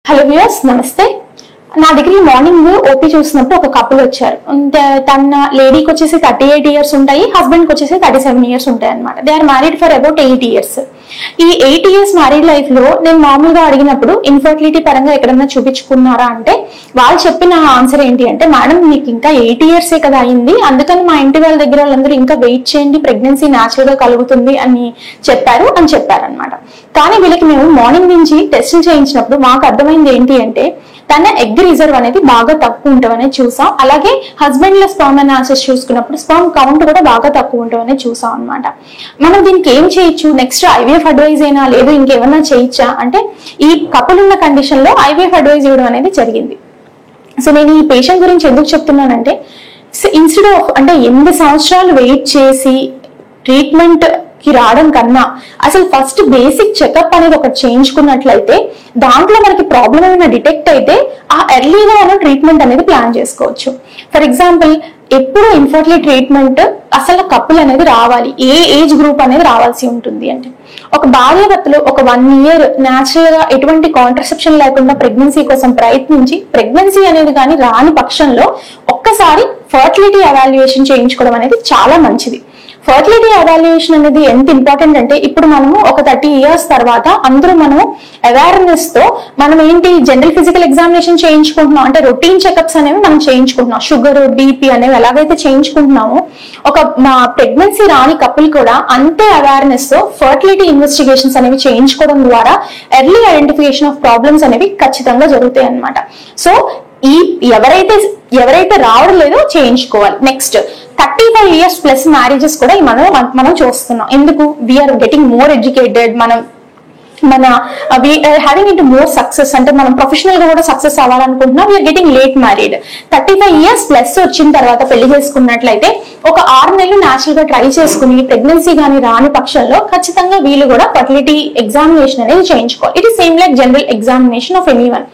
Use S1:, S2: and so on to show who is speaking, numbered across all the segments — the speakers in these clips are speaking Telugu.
S1: హలో వ్యూయర్స్ నమస్తే. నా దగ్గర మార్నింగ్ ఓపీ చూసినప్పుడు ఒక కపుల్ వచ్చారు. తన లేడీకి వచ్చేసి 38 years ఉంటాయి, హస్బెండ్ కి వచ్చేసి 37 years ఉంటాయి అనమాట. They are married for about 8 years. ఈ 8 years మ్యారీడ్ లైఫ్ లో నేను మామూలుగా అడిగినప్పుడు ఇన్ఫర్టిలిటీ పరంగా ఎక్కడన్నా చూపించుకున్నారా అంటే వాళ్ళు చెప్పిన ఆన్సర్ ఏంటి అంటే, మేడం మీకు ఇంకా 8 years కదా అయింది, అందుకని మా ఇంటి వాళ్ళ దగ్గర వాళ్ళందరూ ఇంకా వెయిట్ చేయండి, ప్రెగ్నెన్సీ న్యాచురల్ గా కలుగుతుంది అని చెప్పారనమాట. కానీ వీళ్ళకి మేము మార్నింగ్ నుంచి టెస్టులు చేయించినప్పుడు మాకు అర్థమైంది ఏంటి అంటే, తన ఎగ్ రిజర్వ్ అనేది బాగా తక్కువ ఉండవనే చూసాం. అలాగే హస్బెండ్ లో స్పర్మ్ అనాలిసిస్ చూసుకున్నప్పుడు స్పర్మ్ కౌంట్ కూడా బాగా తక్కువ ఉండవనే చూసాం అనమాట. మనం దీనికి ఏం చేయొచ్చు, నెక్స్ట్ ఐవీఎఫ్ అడ్వైజ్ అయినా లేదు ఇంకేమన్నా చేయొచ్చా అంటే, ఈ కపుల్ ఉన్న కండిషన్ లో ఐవీఎఫ్ అడ్వైజ్ ఇవ్వడం అనేది జరిగింది. సో నేను ఈ పేషెంట్ గురించి ఎందుకు చెప్తున్నానంటే, ఇన్స్టెడ్ ఆఫ్ అంటే 8 సంవత్సరాలు వెయిట్ చేసి ట్రీట్మెంట్ కి రావడం కన్నా అసలు ఫస్ట్ బేసిక్ చెకప్ అనేది ఒకటి చేయించుకున్నట్లయితే దాంట్లో మనకి ప్రాబ్లం ఏమైనా డిటెక్ట్ అయితే ఆ ఎర్లీగా మనం ట్రీట్మెంట్ అనేది ప్లాన్ చేసుకోవచ్చు. ఫర్ ఎగ్జాంపుల్, ఎప్పుడు ఇన్ఫర్టిలిటీ ట్రీట్మెంట్ అసలు కపుల్ అనేది రావాలి, ఏ ఏజ్ గ్రూప్ అనేది రావాల్సి ఉంటుంది అంటే, ఒక భార్యాభర్తలు ఒక 1 year న్యాచురల్ గా ఎటువంటి కాంట్రసెప్షన్ లేకుండా ప్రెగ్నెన్సీ కోసం ప్రయత్నించి ప్రెగ్నెన్సీ అనేది కానీ రాని పక్షంలో ఒక్కసారి ఫర్టిలిటీ ఎవాల్యుయేషన్ చేయించుకోవడం అనేది చాలా మంచిది. ఫర్టిలిటీ ఎవాల్యుయేషన్ అనేది ఎంత ఇంపార్టెంట్ అంటే, ఇప్పుడు మనము ఒక 30 years తర్వాత అందరూ మనము అవేర్నెస్ తో మనం ఏంటి జనరల్ ఫిజికల్ ఎగ్జామినేషన్ చేయించుకుంటున్నాం, అంటే రొటీన్ చెకప్స్ అనేవి మనం చేయించుకుంటున్నాం. షుగర్, బీపీ అనేవి ఎలాగైతే చేయించుకుంటున్నామో ఒక మా ప్రెగ్నెన్సీ రాని కపుల్ కూడా అంతే అవేర్నెస్ తో ఫర్టిలిటీ ఇన్వెస్టిగేషన్స్ అనేవి చేయించుకోవడం ద్వారా ఎర్లీ ఐడెంటిఫికేషన్ ఆఫ్ ప్రాబ్లమ్స్ అనేవి ఖచ్చితంగా జరుగుతాయి అన్నమాట. సో ఎవరైతే రావడం లేదో చేయించుకోవాలి. నెక్స్ట్ 35 years ప్లస్ మ్యారేజెస్ కూడా మనం చూస్తున్నాం. ఎందుకు? We're getting more educated, having in to more success, అంటే మనం ప్రొఫెషనల్ గా కూడా సక్సెస్ అవ్వాలనుకుంటున్నాం. We're getting late married. 35 years plus వచ్చిన తర్వాత పెళ్లి చేసుకున్నట్లయితే ఒక 6 నెలలు న్యాచురల్ గా ట్రై చేసుకుని ప్రెగ్నెన్సీ గానీ రాని పక్షంలో ఖచ్చితంగా వీళ్ళు కూడా ఫర్టిలిటీ ఎగ్జామినేషన్ అనేది చేయించుకోవాలి. It is same like general examination of anyone.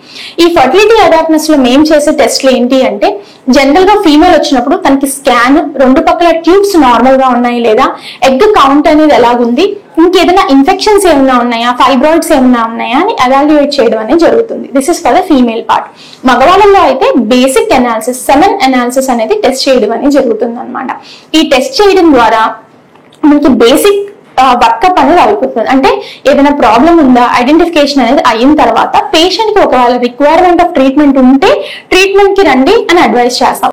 S1: ఈ ఫర్టిలిటీ అవేర్నెస్ లో మేము చేసే టెస్ట్లు ఏంటి అంటే, జనరల్ గా ఫీమేల్ వచ్చినప్పుడు తనకి స్కాన్, 2 పక్కల ట్యూబ్స్ నార్మల్ గా ఉన్నాయి లేదా, ఎగ్ కౌంట్ అనేది ఎలాగుంది, ఇంకేదైనా ఇన్ఫెక్షన్స్ ఏమైనా ఉన్నాయా, ఫైబ్రాయిడ్స్ ఏమైనా ఉన్నాయా అని ఎవాల్యుయేట్ చేయడం అనేది జరుగుతుంది. This is for the female part. మగవాళ్ళలో అయితే బేసిక్ అనాలిసిస్, సెమెన్ అనాలిసిస్ అనేది టెస్ట్ చేయడం అనేది జరుగుతుంది అనమాట. ఈ టెస్ట్ చేయడం ద్వారా మనకి బేసిక్ వర్కప్ అనేది అయిపోతుంది. అంటే ఏదైనా ప్రాబ్లం ఉందా ఐడెంటిఫికేషన్ అనేది అయిన తర్వాత పేషెంట్ కి ఒకవేళ రిక్వైర్మెంట్ ఆఫ్ ట్రీట్మెంట్ ఉంటే ట్రీట్మెంట్ కి రండి అని అడ్వైస్ చేస్తాం.